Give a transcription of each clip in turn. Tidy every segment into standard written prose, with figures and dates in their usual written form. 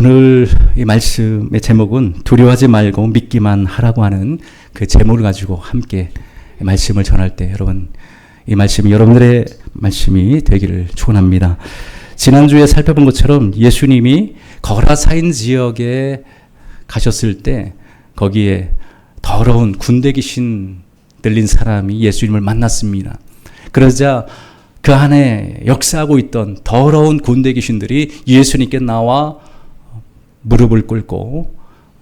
오늘 이 말씀의 제목은 두려워하지 말고 믿기만 하라고 하는 그 제목을 가지고 함께 말씀을 전할 때 여러분 이 말씀이 여러분들의 말씀이 되기를 축원합니다. 지난주에 살펴본 것처럼 예수님이 거라사인 지역에 가셨을 때 거기에 더러운 군대 귀신 들린 사람이 예수님을 만났습니다. 그러자 그 안에 역사하고 있던 더러운 군대 귀신들이 예수님께 나와 무릎을 꿇고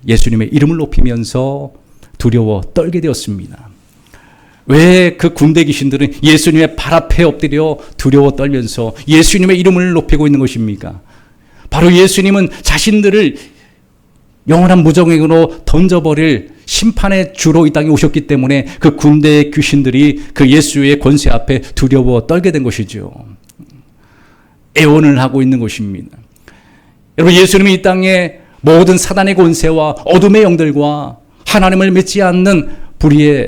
예수님의 이름을 높이면서 두려워 떨게 되었습니다. 왜 그 군대 귀신들은 예수님의 발 앞에 엎드려 두려워 떨면서 예수님의 이름을 높이고 있는 것입니까? 바로 예수님은 자신들을 영원한 무정행으로 던져버릴 심판의 주로 이 땅에 오셨기 때문에 그 군대 귀신들이 그 예수의 권세 앞에 두려워 떨게 된 것이죠. 애원을 하고 있는 것입니다. 여러분, 예수님이 이 땅에 모든 사단의 권세와 어둠의 영들과 하나님을 믿지 않는 불의의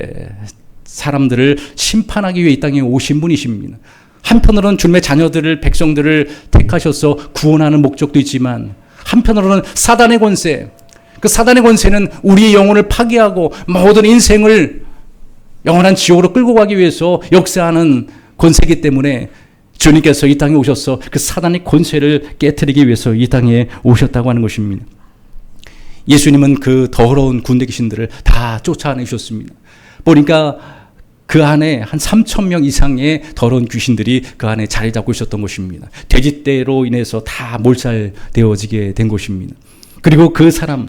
사람들을 심판하기 위해 이 땅에 오신 분이십니다. 한편으로는 주님의 자녀들을, 백성들을 택하셔서 구원하는 목적도 있지만 한편으로는 사단의 권세, 그 사단의 권세는 우리의 영혼을 파괴하고 모든 인생을 영원한 지옥으로 끌고 가기 위해서 역사하는 권세이기 때문에 주님께서 이 땅에 오셔서 그 사단의 권세를 깨트리기 위해서 이 땅에 오셨다고 하는 것입니다. 예수님은 그 더러운 군대 귀신들을 다 쫓아내셨습니다. 보니까 그 안에 한 3,000명 이상의 더러운 귀신들이 그 안에 자리 잡고 있었던 것입니다. 돼지떼로 인해서 다 몰살되어지게 된 것입니다. 그리고 그 사람,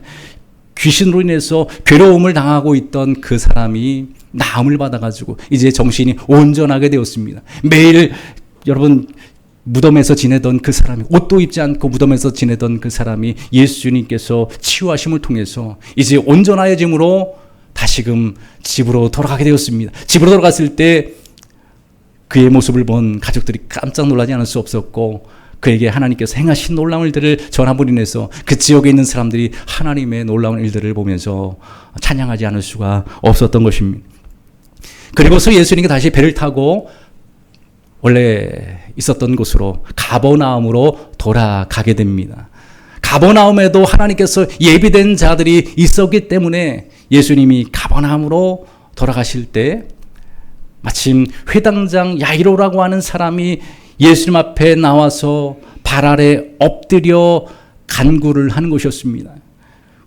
귀신으로 인해서 괴로움을 당하고 있던 그 사람이 나음을 받아가지고 이제 정신이 온전하게 되었습니다. 매일 여러분 무덤에서 지내던 그 사람이, 옷도 입지 않고 무덤에서 지내던 그 사람이 예수님께서 치유하심을 통해서 이제 온전하여짐으로 다시금 집으로 돌아가게 되었습니다. 집으로 돌아갔을 때 그의 모습을 본 가족들이 깜짝 놀라지 않을 수 없었고 그에게 하나님께서 행하신 놀라운 일들을 전함으로 인해서 그 지역에 있는 사람들이 하나님의 놀라운 일들을 보면서 찬양하지 않을 수가 없었던 것입니다. 그리고서 예수님이 다시 배를 타고 원래 있었던 곳으로 가버나움으로 돌아가게 됩니다. 가버나움에도 하나님께서 예비된 자들이 있었기 때문에 예수님이 가버나움으로 돌아가실 때 마침 회당장 야이로라고 하는 사람이 예수님 앞에 나와서 발 아래 엎드려 간구를 하는 것이었습니다.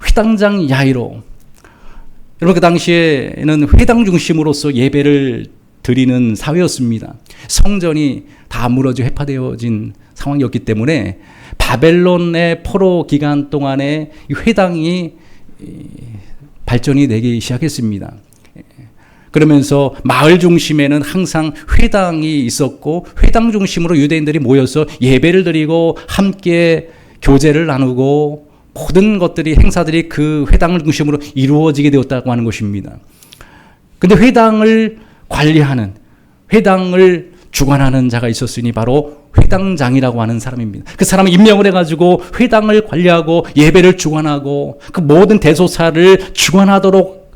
회당장 야이로. 여러분, 그 당시에는 회당 중심으로서 예배를 드리는 사회였습니다. 성전이 다 무너져 회파되어진 상황이었기 때문에 바벨론의 포로 기간 동안에 회당이 발전이 되기 시작했습니다. 그러면서 마을 중심에는 항상 회당이 있었고 회당 중심으로 유대인들이 모여서 예배를 드리고 함께 교제를 나누고 모든 것들이 행사들이 그 회당을 중심으로 이루어지게 되었다고 하는 것입니다. 근데 회당을 관리하는, 회당을 주관하는 자가 있었으니 바로 회당장이라고 하는 사람입니다. 그 사람은 임명을 해가지고 회당을 관리하고 예배를 주관하고 그 모든 대소사를 주관하도록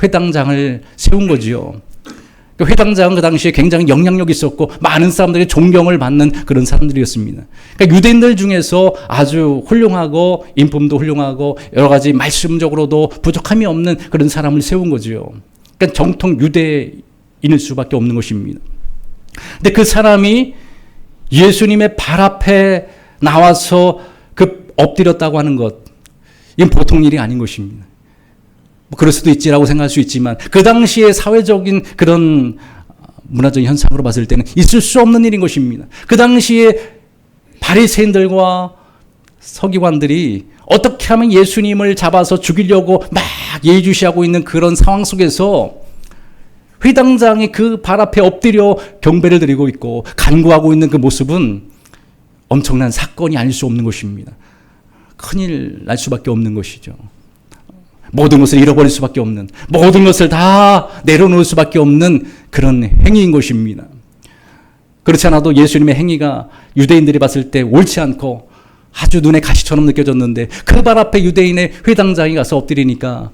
회당장을 세운 거지요. 그 회당장은 그 당시에 굉장히 영향력이 있었고 많은 사람들이 존경을 받는 그런 사람들이었습니다. 그러니까 유대인들 중에서 아주 훌륭하고 인품도 훌륭하고 여러 가지 말씀적으로도 부족함이 없는 그런 사람을 세운 거지요. 그러니까 정통 유대인일 수밖에 없는 것입니다. 근데 그 사람이 예수님의 발 앞에 나와서 그 엎드렸다고 하는 것, 이건 보통 일이 아닌 것입니다. 뭐 그럴 수도 있지라고 생각할 수 있지만 그 당시의 사회적인 그런 문화적인 현상으로 봤을 때는 있을 수 없는 일인 것입니다. 그 당시에 바리새인들과 서기관들이 어떻게 하면 예수님을 잡아서 죽이려고 막 예의주시하고 있는 그런 상황 속에서 회당장이 그 발 앞에 엎드려 경배를 드리고 있고 간구하고 있는 그 모습은 엄청난 사건이 아닐 수 없는 것입니다. 큰일 날 수밖에 없는 것이죠. 모든 것을 잃어버릴 수밖에 없는, 모든 것을 다 내려놓을 수밖에 없는 그런 행위인 것입니다. 그렇지 않아도 예수님의 행위가 유대인들이 봤을 때 옳지 않고 아주 눈에 가시처럼 느껴졌는데 그 발 앞에 유대인의 회당장이 가서 엎드리니까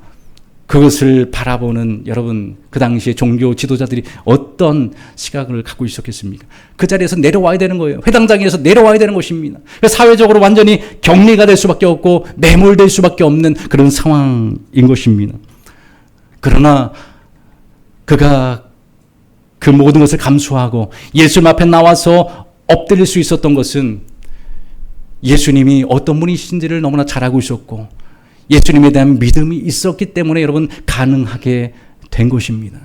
그것을 바라보는 여러분, 그 당시에 종교 지도자들이 어떤 시각을 갖고 있었겠습니까? 그 자리에서 내려와야 되는 거예요. 회당장에서 내려와야 되는 것입니다. 사회적으로 완전히 격리가 될 수밖에 없고 매몰될 수밖에 없는 그런 상황인 것입니다. 그러나 그가 그 모든 것을 감수하고 예수님 앞에 나와서 엎드릴 수 있었던 것은 예수님이 어떤 분이신지를 너무나 잘 알고 있었고 예수님에 대한 믿음이 있었기 때문에 여러분 가능하게 된 것입니다.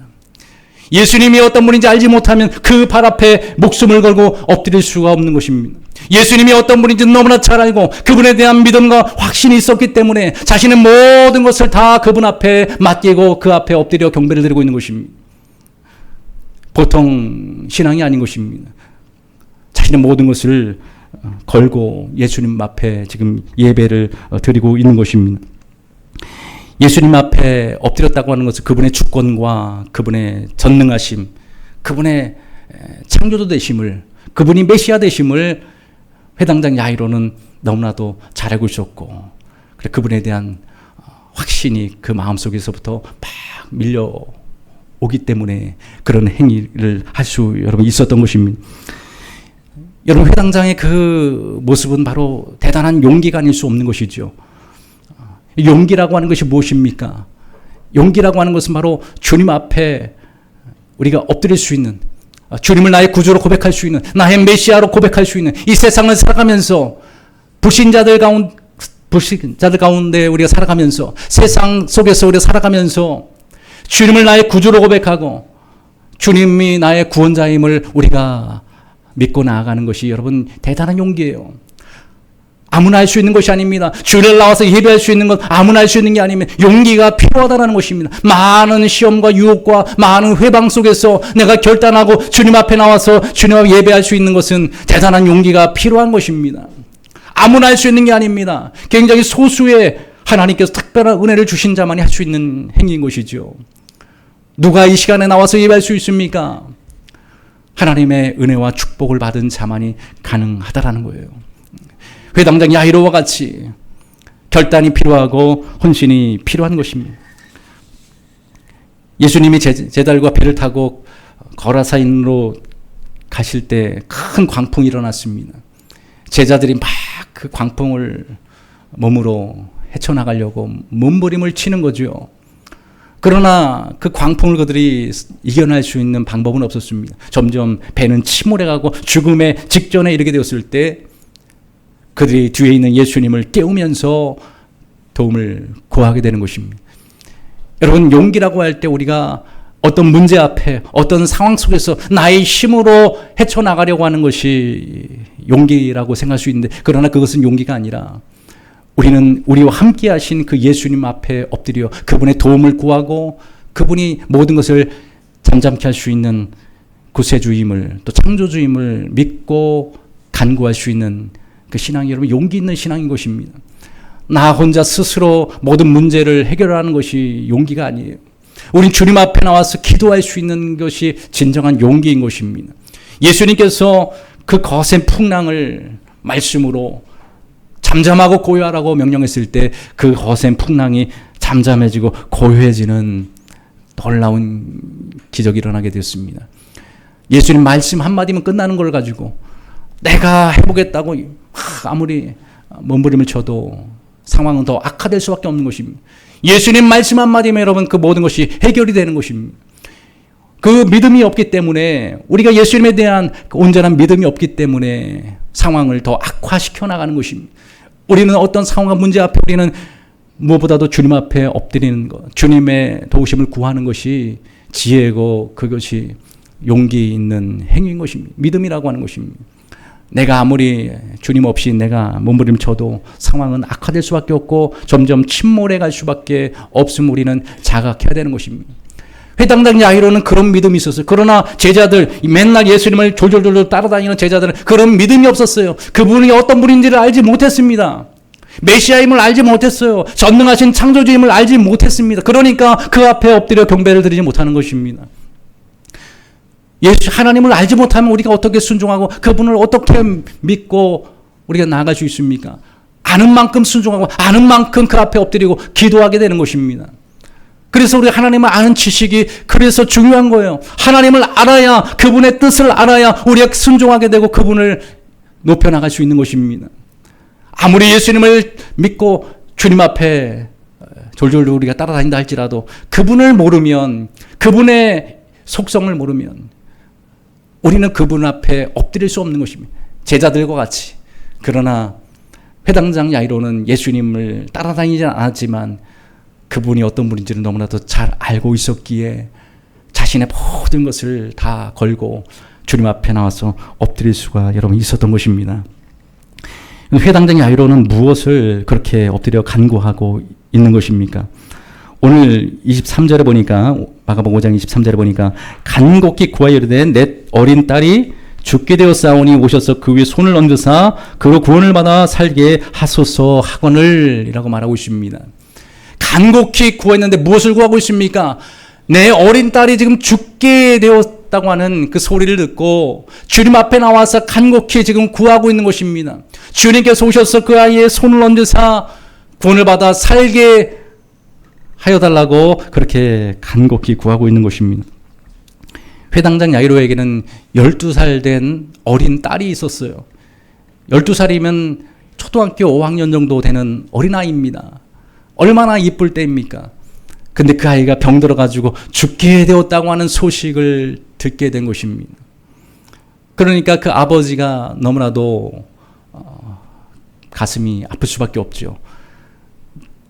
예수님이 어떤 분인지 알지 못하면 그 발 앞에 목숨을 걸고 엎드릴 수가 없는 것입니다. 예수님이 어떤 분인지 너무나 잘 알고 그분에 대한 믿음과 확신이 있었기 때문에 자신의 모든 것을 다 그분 앞에 맡기고 그 앞에 엎드려 경배를 드리고 있는 것입니다. 보통 신앙이 아닌 것입니다. 자신의 모든 것을 걸고 예수님 앞에 지금 예배를 드리고 있는 것입니다. 예수님 앞에 엎드렸다고 하는 것은 그분의 주권과 그분의 전능하심, 그분의 창조주 되심을, 그분이 메시아 되심을 회당장 야이로는 너무나도 잘 알고 있었고 그분에 대한 확신이 그 마음속에서부터 막 밀려오기 때문에 그런 행위를 할 수 여러분 있었던 것입니다. 여러분 회당장의 그 모습은 바로 대단한 용기가 아닐 수 없는 것이죠. 용기라고 하는 것이 무엇입니까? 용기라고 하는 것은 바로 주님 앞에 우리가 엎드릴 수 있는, 주님을 나의 구주로 고백할 수 있는, 나의 메시아로 고백할 수 있는, 이 세상을 살아가면서 불신자들 가운데 우리가 살아가면서 세상 속에서 우리가 살아가면서 주님을 나의 구주로 고백하고 주님이 나의 구원자임을 우리가 믿고 나아가는 것이 여러분 대단한 용기예요. 아무나 할 수 있는 것이 아닙니다. 주일에 나와서 예배할 수 있는 것 아무나 할 수 있는 게 아니면 용기가 필요하다는 것입니다. 많은 시험과 유혹과 많은 회방 속에서 내가 결단하고 주님 앞에 나와서 주님 앞에 예배할 수 있는 것은 대단한 용기가 필요한 것입니다. 아무나 할 수 있는 게 아닙니다. 굉장히 소수의 하나님께서 특별한 은혜를 주신 자만이 할 수 있는 행위인 것이죠. 누가 이 시간에 나와서 예배할 수 있습니까? 하나님의 은혜와 축복을 받은 자만이 가능하다라는 거예요. 회당장 야이로와 같이 결단이 필요하고 헌신이 필요한 것입니다. 예수님이 제자들과 배를 타고 거라사인으로 가실 때 큰 광풍이 일어났습니다. 제자들이 막 그 광풍을 몸으로 헤쳐나가려고 몸부림을 치는 거죠. 그러나 그 광풍을 그들이 이겨낼 수 있는 방법은 없었습니다. 점점 배는 침몰해가고 죽음의 직전에 이르게 되었을 때 그들이 뒤에 있는 예수님을 깨우면서 도움을 구하게 되는 것입니다. 여러분 용기라고 할 때 우리가 어떤 문제 앞에 어떤 상황 속에서 나의 힘으로 헤쳐나가려고 하는 것이 용기라고 생각할 수 있는데 그러나 그것은 용기가 아니라 우리는 우리와 함께 하신 그 예수님 앞에 엎드려 그분의 도움을 구하고 그분이 모든 것을 잠잠케 할 수 있는 구세주임을 또 창조주임을 믿고 간구할 수 있는 그 신앙이 여러분 용기 있는 신앙인 것입니다. 나 혼자 스스로 모든 문제를 해결하는 것이 용기가 아니에요. 우린 주님 앞에 나와서 기도할 수 있는 것이 진정한 용기인 것입니다. 예수님께서 그 거센 풍랑을 말씀으로 잠잠하고 고요하라고 명령했을 때 그 거센 풍랑이 잠잠해지고 고요해지는 놀라운 기적이 일어나게 되었습니다. 예수님 말씀 한마디면 끝나는 걸 가지고 내가 해보겠다고 아무리 몸부림을 쳐도 상황은 더 악화될 수밖에 없는 것입니다. 예수님 말씀 한마디면 여러분 그 모든 것이 해결이 되는 것입니다. 그 믿음이 없기 때문에 우리가 예수님에 대한 온전한 믿음이 없기 때문에 상황을 더 악화시켜 나가는 것입니다. 우리는 어떤 상황과 문제 앞에 우리는 무엇보다도 주님 앞에 엎드리는 것, 주님의 도우심을 구하는 것이 지혜고 그것이 용기 있는 행위인 것입니다. 믿음이라고 하는 것입니다. 내가 아무리 주님 없이 내가 몸부림쳐도 상황은 악화될 수밖에 없고 점점 침몰해 갈 수밖에 없음을 우리는 자각해야 되는 것입니다. 회당장 야이로는 그런 믿음이 있었어요. 그러나 제자들 맨날 예수님을 졸졸졸 따라다니는 제자들은 그런 믿음이 없었어요. 그분이 어떤 분인지를 알지 못했습니다. 메시아임을 알지 못했어요. 전능하신 창조주임을 알지 못했습니다. 그러니까 그 앞에 엎드려 경배를 드리지 못하는 것입니다. 예수 하나님을 알지 못하면 우리가 어떻게 순종하고 그분을 어떻게 믿고 우리가 나아갈 수 있습니까? 아는 만큼 순종하고 아는 만큼 그 앞에 엎드리고 기도하게 되는 것입니다. 그래서 우리 하나님을 아는 지식이 그래서 중요한 거예요. 하나님을 알아야, 그분의 뜻을 알아야 우리가 순종하게 되고 그분을 높여나갈 수 있는 것입니다. 아무리 예수님을 믿고 주님 앞에 졸졸 우리가 따라다닌다 할지라도 그분을 모르면, 그분의 속성을 모르면 우리는 그분 앞에 엎드릴 수 없는 것입니다. 제자들과 같이. 그러나 회당장 야이로는 예수님을 따라다니지 않았지만 그분이 어떤 분인지를 너무나도 잘 알고 있었기에 자신의 모든 것을 다 걸고 주님 앞에 나와서 엎드릴 수가 여러분 있었던 것입니다. 회당장 야이로는 무엇을 그렇게 엎드려 간구하고 있는 것입니까? 오늘 23절에 보니까, 마가복음 5장 23절에 보니까 간곡히 구하여 이르되 내 어린 딸이 죽게 되었사오니 오셔서 그 위에 손을 얹으사 그로 구원을 받아 살게 하소서 하거늘이라고 말하고 있습니다. 간곡히 구했는데 무엇을 구하고 있습니까? 내 어린 딸이 지금 죽게 되었다고 하는 그 소리를 듣고 주님 앞에 나와서 간곡히 지금 구하고 있는 것입니다. 주님께서 오셔서 그 아이의 손을 얹으사 구원을 받아 살게 하여달라고 그렇게 간곡히 구하고 있는 것입니다. 회당장 야이로에게는 12살 된 어린 딸이 있었어요. 12살이면 초등학교 5학년 정도 되는 어린아이입니다. 얼마나 이쁠 때입니까? 근데 그 아이가 병들어가지고 죽게 되었다고 하는 소식을 듣게 된 것입니다. 그러니까 그 아버지가 너무나도 가슴이 아플 수밖에 없죠.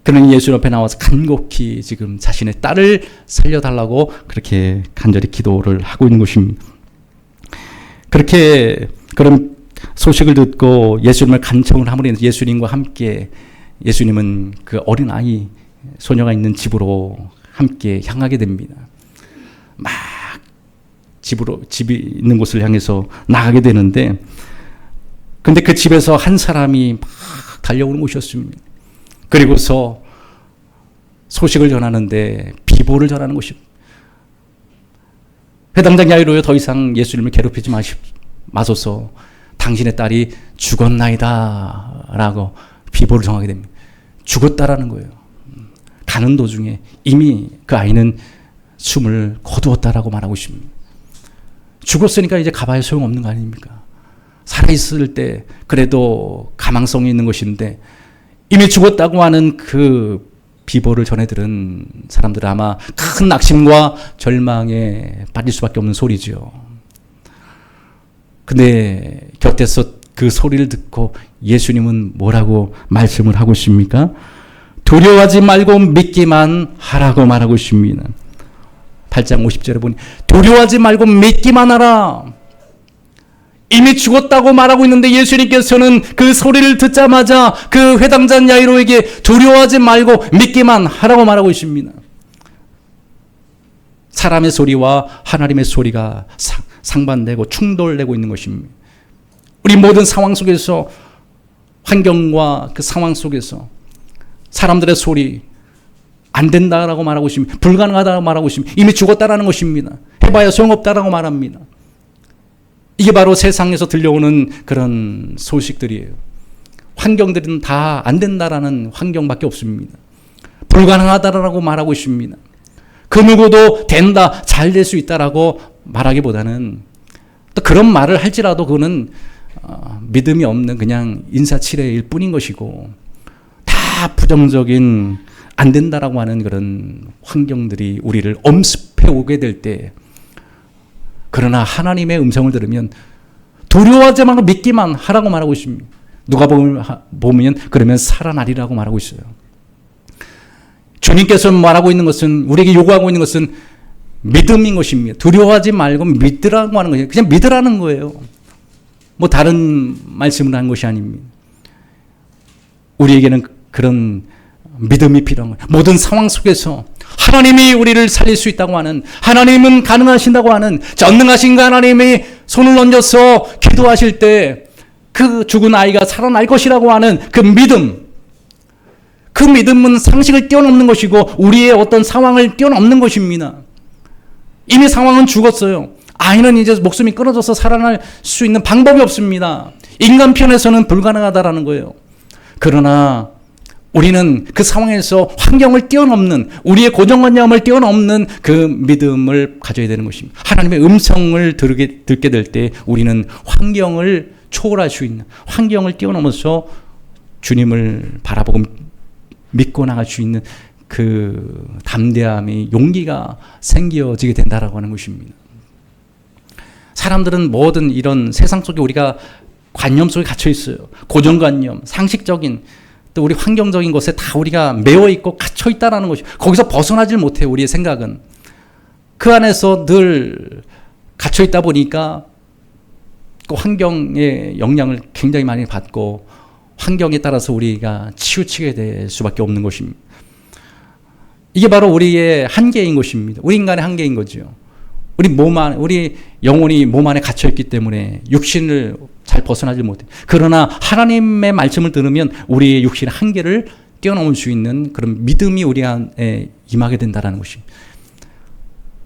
그는 예수 앞에 나와서 간곡히 지금 자신의 딸을 살려달라고 그렇게 간절히 기도를 하고 있는 것입니다. 그렇게 그런 소식을 듣고 예수님을 간청을 함으로 인해서 예수님과 함께 예수님은 그 어린아이 소녀가 있는 집으로 함께 향하게 됩니다. 막 집이 있는 곳을 향해서 나가게 되는데, 근데 그 집에서 한 사람이 막 달려오는 것이었습니다. 그리고서 소식을 전하는데 비보를 전하는 것입니다. 회당장 야이로여, 더 이상 예수님을 괴롭히지 마소서. 당신의 딸이 죽었나이다 라고 비보를 전하게 됩니다. 죽었다라는 거예요. 가는 도중에 이미 그 아이는 숨을 거두었다라고 말하고 있습니다. 죽었으니까 이제 가봐야 소용없는 거 아닙니까? 살아있을 때 그래도 가망성이 있는 것인데 이미 죽었다고 하는 그 비보를 전해 들은 사람들은 아마 큰 낙심과 절망에 빠질 수밖에 없는 소리죠. 근데 곁에서 그 소리를 듣고 예수님은 뭐라고 말씀을 하고 있습니까? 두려워하지 말고 믿기만 하라고 말하고 있습니다. 8장 50절에 보니 두려워하지 말고 믿기만 하라. 이미 죽었다고 말하고 있는데 예수님께서는 그 소리를 듣자마자 그 회당장 야이로에게 두려워하지 말고 믿기만 하라고 말하고 있습니다. 사람의 소리와 하나님의 소리가 상반되고 충돌되고 있는 것입니다. 우리 모든 상황 속에서, 환경과 그 상황 속에서 사람들의 소리, 안 된다라고 말하고 있습니다. 불가능하다고 말하고 있습니다. 이미 죽었다라는 것입니다. 해봐야 소용없다라고 말합니다. 이게 바로 세상에서 들려오는 그런 소식들이에요. 환경들은 다 안 된다라는 환경밖에 없습니다. 불가능하다라고 말하고 있습니다. 그 누구도 된다, 잘 될 수 있다라고 말하기보다는, 또 그런 말을 할지라도 그거는 믿음이 없는 그냥 인사치레일 뿐인 것이고, 다 부정적인 안 된다라고 하는 그런 환경들이 우리를 엄습해 오게 될 때, 그러나 하나님의 음성을 들으면 두려워하지 말고 믿기만 하라고 말하고 있습니다. 누가 보면 그러면 살아나리라고 말하고 있어요. 주님께서 말하고 있는 것은, 우리에게 요구하고 있는 것은 믿음인 것입니다. 두려워하지 말고 믿으라고 하는 거예요. 그냥 믿으라는 거예요. 뭐 다른 말씀을 한 것이 아닙니다. 우리에게는 그런 믿음이 필요한 거예요. 모든 상황 속에서 하나님이 우리를 살릴 수 있다고 하는, 하나님은 가능하신다고 하는 전능하신 하나님이 손을 얹어서 기도하실 때 그 죽은 아이가 살아날 것이라고 하는 그 믿음, 그 믿음은 상식을 뛰어넘는 것이고 우리의 어떤 상황을 뛰어넘는 것입니다. 이미 상황은 죽었어요. 아이는 이제 목숨이 끊어져서 살아날 수 있는 방법이 없습니다. 인간 편에서는 불가능하다라는 거예요. 그러나 우리는 그 상황에서 환경을 뛰어넘는, 우리의 고정관념을 뛰어넘는 그 믿음을 가져야 되는 것입니다. 하나님의 음성을 듣게 될 때 우리는 환경을 초월할 수 있는, 환경을 뛰어넘어서 주님을 바라보고 믿고 나갈 수 있는 그 담대함이, 용기가 생겨지게 된다라고 하는 것입니다. 사람들은 뭐든 이런 세상 속에 우리가 관념 속에 갇혀 있어요. 고정관념, 상식적인, 또 우리 환경적인 것에 다 우리가 매여 있고 갇혀 있다라는 것이, 거기서 벗어나질 못해요. 우리의 생각은 그 안에서 늘 갇혀 있다 보니까 그 환경의 영향을 굉장히 많이 받고 환경에 따라서 우리가 치우치게 될 수밖에 없는 것입니다. 이게 바로 우리의 한계인 것입니다. 우리 인간의 한계인 거죠. 우리 몸 안에, 우리 영혼이 몸 안에 갇혀 있기 때문에 육신을 잘 벗어나지 못해. 그러나 하나님의 말씀을 들으면 우리의 육신의 한계를 뛰어넘을 수 있는 그런 믿음이 우리 안에 임하게 된다는 것입니다.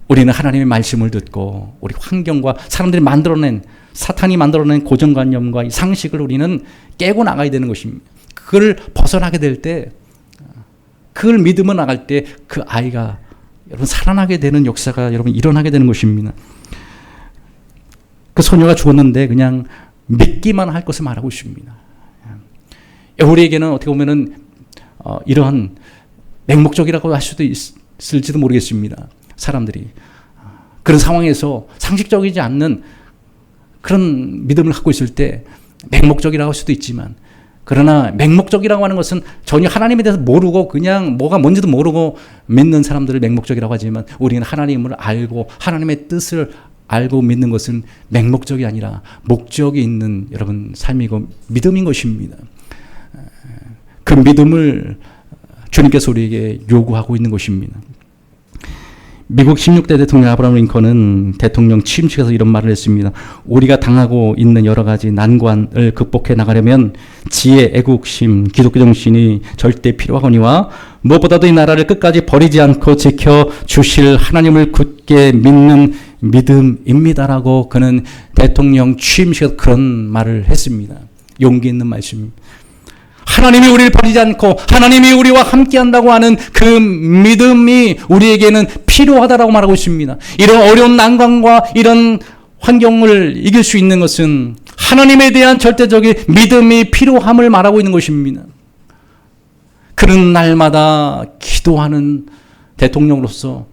우리는 하나님의 말씀을 듣고 우리 환경과 사람들이 만들어낸, 사탄이 만들어낸 고정관념과 이 상식을 우리는 깨고 나가야 되는 것입니다. 그걸 벗어나게 될 때, 그걸 믿음을 나갈 때 그 아이가 여러분 살아나게 되는 역사가 여러분 일어나게 되는 것입니다. 그 소녀가 죽었는데 그냥 믿기만 할 것을 말하고 있습니다. 우리에게는 어떻게 보면은 이러한 맹목적이라고 할 수도 있을지도 모르겠습니다. 사람들이 그런 상황에서 상식적이지 않는 그런 믿음을 갖고 있을 때 맹목적이라고 할 수도 있지만, 그러나 맹목적이라고 하는 것은 전혀 하나님에 대해서 모르고 그냥 뭐가 뭔지도 모르고 믿는 사람들을 맹목적이라고 하지만, 우리는 하나님을 알고 하나님의 뜻을 알고 믿는 것은 맹목적이 아니라 목적이 있는 여러분 삶이고 믿음인 것입니다. 그 믿음을 주님께서 우리에게 요구하고 있는 것입니다. 미국 16대 대통령 아브라함 링컨은 대통령 취임식에서 이런 말을 했습니다. 우리가 당하고 있는 여러 가지 난관을 극복해 나가려면 지혜, 애국심, 기독교 정신이 절대 필요하거니와 무엇보다도 이 나라를 끝까지 버리지 않고 지켜 주실 하나님을 굳게 믿는 믿음입니다라고 그는 대통령 취임식에서 그런 말을 했습니다. 용기 있는 말씀입니다. 하나님이 우리를 버리지 않고 하나님이 우리와 함께한다고 하는 그 믿음이 우리에게는 필요하다라고 말하고 있습니다. 이런 어려운 난관과 이런 환경을 이길 수 있는 것은 하나님에 대한 절대적인 믿음이 필요함을 말하고 있는 것입니다. 그런 날마다 기도하는 대통령으로서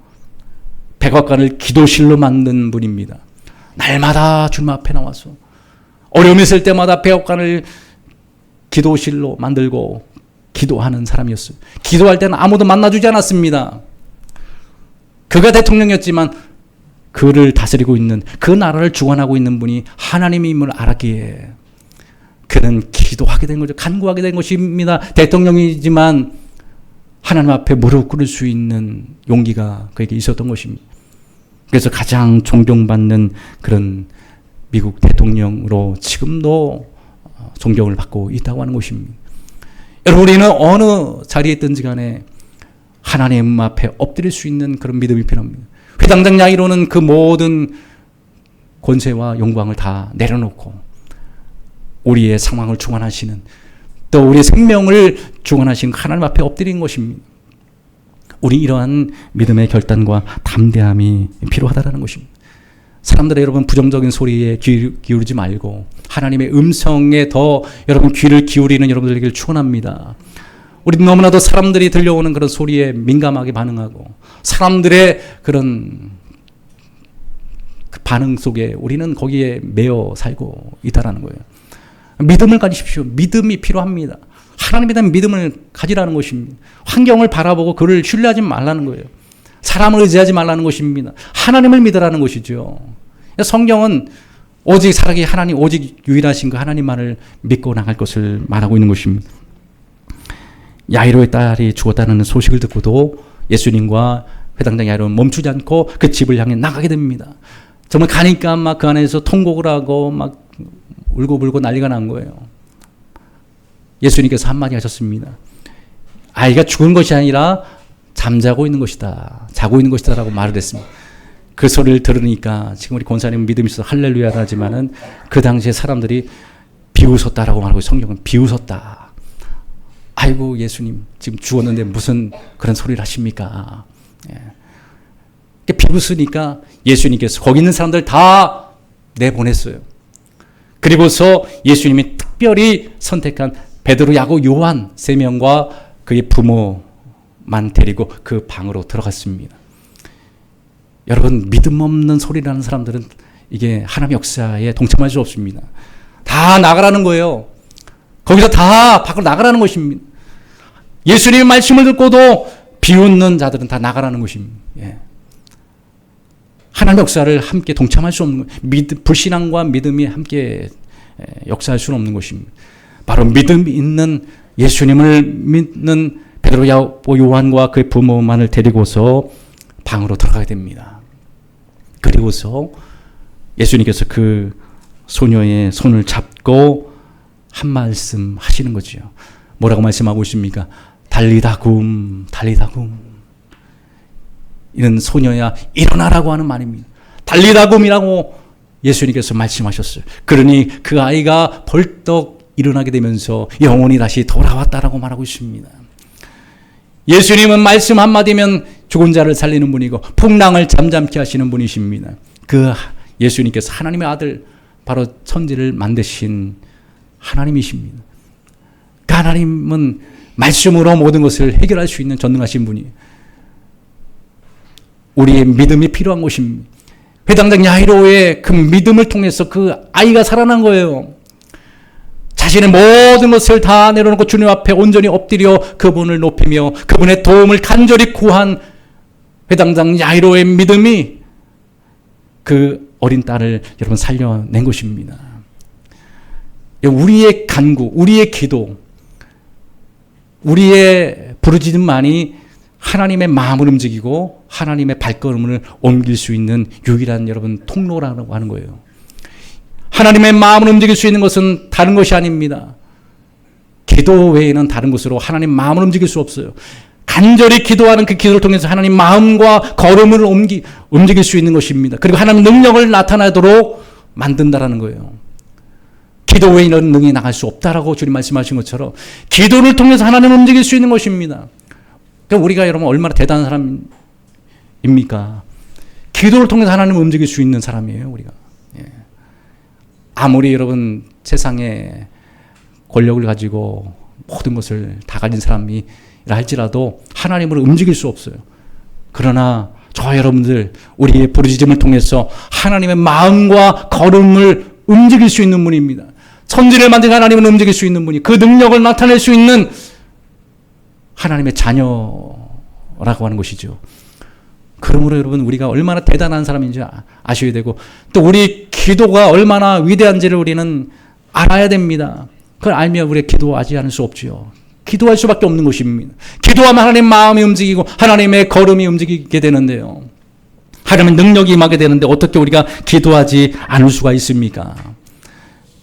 백악관을 기도실로 만든 분입니다. 날마다 주님 앞에 나와서 어려움이 있을 때마다 백악관을 기도실로 만들고 기도하는 사람이었어요. 기도할 때는 아무도 만나주지 않았습니다. 그가 대통령이었지만 그를 다스리고 있는, 그 나라를 주관하고 있는 분이 하나님임을 알았기에 그는 기도하게 된 거죠. 간구하게 된 것입니다. 대통령이지만 하나님 앞에 무릎 꿇을 수 있는 용기가 그에게 있었던 것입니다. 그래서 가장 존경받는 그런 미국 대통령으로 지금도 존경을 받고 있다고 하는 것입니다. 여러분, 우리는 어느 자리에 있든지 간에 하나님 앞에 엎드릴 수 있는 그런 믿음이 필요합니다. 회당장 야이로는 그 모든 권세와 영광을 다 내려놓고 우리의 상황을 주관하시는, 또 우리의 생명을 주관하시는 하나님 앞에 엎드린 것입니다. 우리 이러한 믿음의 결단과 담대함이 필요하다는 것입니다. 사람들의 여러분 부정적인 소리에 귀 기울이지 말고 하나님의 음성에 더 여러분 귀를 기울이는 여러분들에게 축원합니다. 우리 너무나도 사람들이 들려오는 그런 소리에 민감하게 반응하고 사람들의 그런 그 반응 속에 우리는 거기에 매여 살고 있다라는 거예요. 믿음을 가지십시오. 믿음이 필요합니다. 하나님에 대한 믿음을 가지라는 것입니다. 환경을 바라보고 그를 신뢰하지 말라는 거예요. 사람을 의지하지 말라는 것입니다. 하나님을 믿으라는 것이죠. 성경은 오직 살아계 하나님, 오직 유일하신 그 하나님만을 믿고 나갈 것을 말하고 있는 것입니다. 야이로의 딸이 죽었다는 소식을 듣고도 예수님과 회당장 야이로는 멈추지 않고 그 집을 향해 나가게 됩니다. 정말 가니까 막 그 안에서 통곡을 하고 막 울고불고 난리가 난 거예요. 예수님께서 한마디 하셨습니다. 아이가 죽은 것이 아니라 잠자고 있는 것이다. 자고 있는 것이다 라고 말을 했습니다. 그 소리를 들으니까 지금 우리 권사님은 믿음이 있어서 할렐루야를 하지만은 그 당시에 사람들이 비웃었다라고 말하고 성경은 비웃었다. 아이고 예수님 지금 죽었는데 무슨 그런 소리를 하십니까? 비웃으니까 예수님께서 거기 있는 사람들 다 내보냈어요. 그리고서 예수님이 특별히 선택한 베드로, 야고, 요한 3명과 그의 부모만 데리고 그 방으로 들어갔습니다. 여러분, 믿음 없는 소리라는 사람들은 이게 하나님의 역사에 동참할 수 없습니다. 다 나가라는 거예요. 거기서 다 밖으로 나가라는 것입니다. 예수님의 말씀을 듣고도 비웃는 자들은 다 나가라는 것입니다. 하나님의 역사를 함께 동참할 수 없는 거예요. 불신앙과 믿음이 함께 역사할 수는 없는 것입니다. 바로 믿음 있는 예수님을 믿는 베드로, 야고, 요한과 그의 부모만을 데리고서 방으로 들어가게 됩니다. 그리고서 예수님께서 그 소녀의 손을 잡고 한 말씀 하시는 거죠. 뭐라고 말씀하고 있습니까? 달리다굼, 달리다굼. 이런 소녀야 일어나라고 하는 말입니다. 달리다굼이라고 예수님께서 말씀하셨어요. 그러니 그 아이가 벌떡 일어나게 되면서 영혼이 다시 돌아왔다라고 말하고 있습니다. 예수님은 말씀 한마디면 죽은 자를 살리는 분이고 풍랑을 잠잠케 하시는 분이십니다. 그 예수님께서 하나님의 아들, 바로 천지를 만드신 하나님이십니다. 그 하나님은 말씀으로 모든 것을 해결할 수 있는 전능하신 분이에요. 우리의 믿음이 필요한 것입니다. 회당장 야이로의 그 믿음을 통해서 그 아이가 살아난 거예요. 자신의 모든 것을 다 내려놓고 주님 앞에 온전히 엎드려 그분을 높이며 그분의 도움을 간절히 구한 회당장 야이로의 믿음이 그 어린 딸을 여러분 살려낸 것입니다. 우리의 간구, 우리의 기도, 우리의 부르짖음만이 하나님의 마음을 움직이고 하나님의 발걸음을 옮길 수 있는 유일한 여러분 통로라고 하는 거예요. 하나님의 마음을 움직일 수 있는 것은 다른 것이 아닙니다. 기도 외에는 다른 것으로 하나님 마음을 움직일 수 없어요. 간절히 기도하는 그 기도를 통해서 하나님 마음과 걸음을 움직일 수 있는 것입니다. 그리고 하나님 능력을 나타나도록 만든다라는 거예요. 기도 외에는 능이 나갈 수 없다라고 주님 말씀하신 것처럼 기도를 통해서 하나님을 움직일 수 있는 것입니다. 그러니까 우리가 여러분 얼마나 대단한 사람입니까? 기도를 통해서 하나님을 움직일 수 있는 사람이에요, 우리가. 아무리 여러분 세상에 권력을 가지고 모든 것을 다 가진 사람이라 할지라도 하나님을 움직일 수 없어요. 그러나 저와 여러분들 우리의 부르짖음을 통해서 하나님의 마음과 걸음을 움직일 수 있는 분입니다. 천지를 만든 하나님을 움직일 수 있는 분이, 그 능력을 나타낼 수 있는 하나님의 자녀라고 하는 것이죠. 그러므로 여러분 우리가 얼마나 대단한 사람인지 아셔야 되고 또 우리 기도가 얼마나 위대한지를 우리는 알아야 됩니다. 그걸 알면 우리가 기도하지 않을 수 없지요. 기도할 수밖에 없는 것입니다. 기도하면 하나님 마음이 움직이고 하나님의 걸음이 움직이게 되는데요. 하나님의 능력이 임하게 되는데 어떻게 우리가 기도하지 않을 수가 있습니까?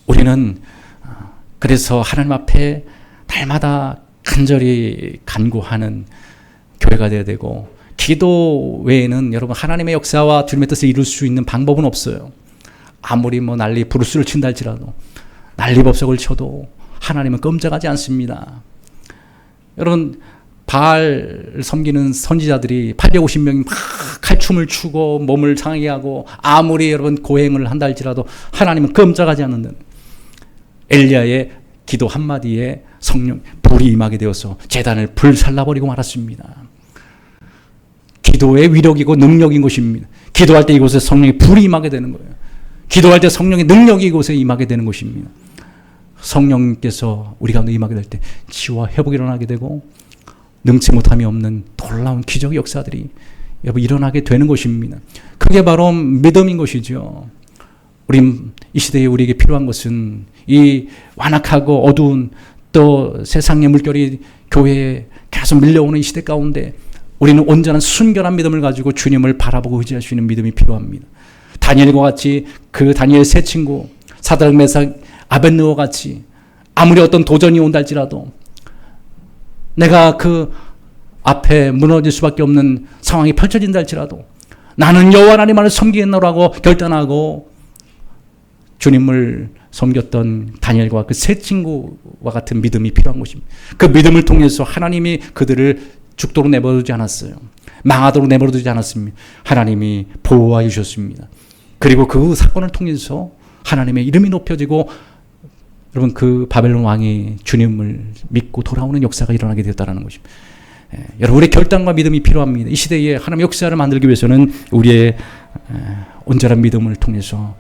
우리는 그래서 하나님 앞에 날마다 간절히 간구하는 교회가 되어야 되고 기도 외에는 여러분 하나님의 역사와 주님의 뜻을 이룰 수 있는 방법은 없어요. 아무리 난리 부르스를 친다 할지라도 난리법석을 쳐도 하나님은 꼼짝하지 않습니다. 여러분 바알 섬기는 선지자들이 850명이 막 칼춤을 추고 몸을 상하게 하고 아무리 여러분 고행을 한다 할지라도 하나님은 꼼짝하지 않는 엘리야의 기도 한마디에 성령 불이 임하게 되어서 제단을 불살라버리고 말았습니다. 기도의 위력이고 능력인 것입니다. 기도할 때 이곳에 성령의 불이 임하게 되는 거예요. 기도할 때 성령의 능력이 이곳에 임하게 되는 것입니다. 성령께서 우리 가운데 임하게 될 때 치유와 회복이 일어나게 되고 능치 못함이 없는 놀라운 기적의 역사들이 여러분 일어나게 되는 것입니다. 그게 바로 믿음인 것이죠. 우리 이 시대에 우리에게 필요한 것은 이 완악하고 어두운 또 세상의 물결이 교회에 계속 밀려오는 이 시대 가운데 우리는 온전한 순결한 믿음을 가지고 주님을 바라보고 의지할 수 있는 믿음이 필요합니다. 다니엘과 같이 그 다니엘 세 친구 사드락 메삭 아벳느고 같이 아무리 어떤 도전이 온다 할지라도 내가 그 앞에 무너질 수밖에 없는 상황이 펼쳐진다 할지라도 나는 여호와 하나님만을 섬기겠노라고 결단하고 주님을 섬겼던 다니엘과 그 세 친구와 같은 믿음이 필요한 것입니다. 그 믿음을 통해서 하나님이 그들을 죽도록 내버려두지 않았어요. 망하도록 내버려두지 않았습니다. 하나님이 보호하여 주셨습니다. 그리고 그 사건을 통해서 하나님의 이름이 높여지고 여러분 그 바벨론 왕이 주님을 믿고 돌아오는 역사가 일어나게 되었다는 것입니다. 여러분의 결단과 믿음이 필요합니다. 이 시대에 하나님의 역사를 만들기 위해서는 우리의 온전한 믿음을 통해서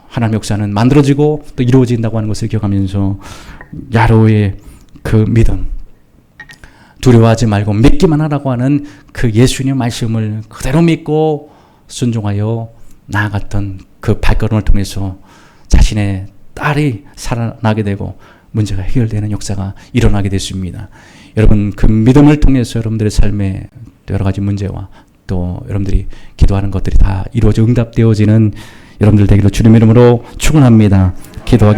하나님의 역사는 만들어지고 또 이루어진다고 하는 것을 기억하면서 야로의 그 믿음, 두려워하지 말고 믿기만 하라고 하는 그 예수님의 말씀을 그대로 믿고 순종하여 나아갔던 그 발걸음을 통해서 자신의 딸이 살아나게 되고 문제가 해결되는 역사가 일어나게 됐습니다. 여러분 그 믿음을 통해서 여러분들의 삶에 여러 가지 문제와 또 여러분들이 기도하는 것들이 다 이루어져 응답되어지는 여러분들 되기를 주님의 이름으로 축원합니다. 기도하겠습니다.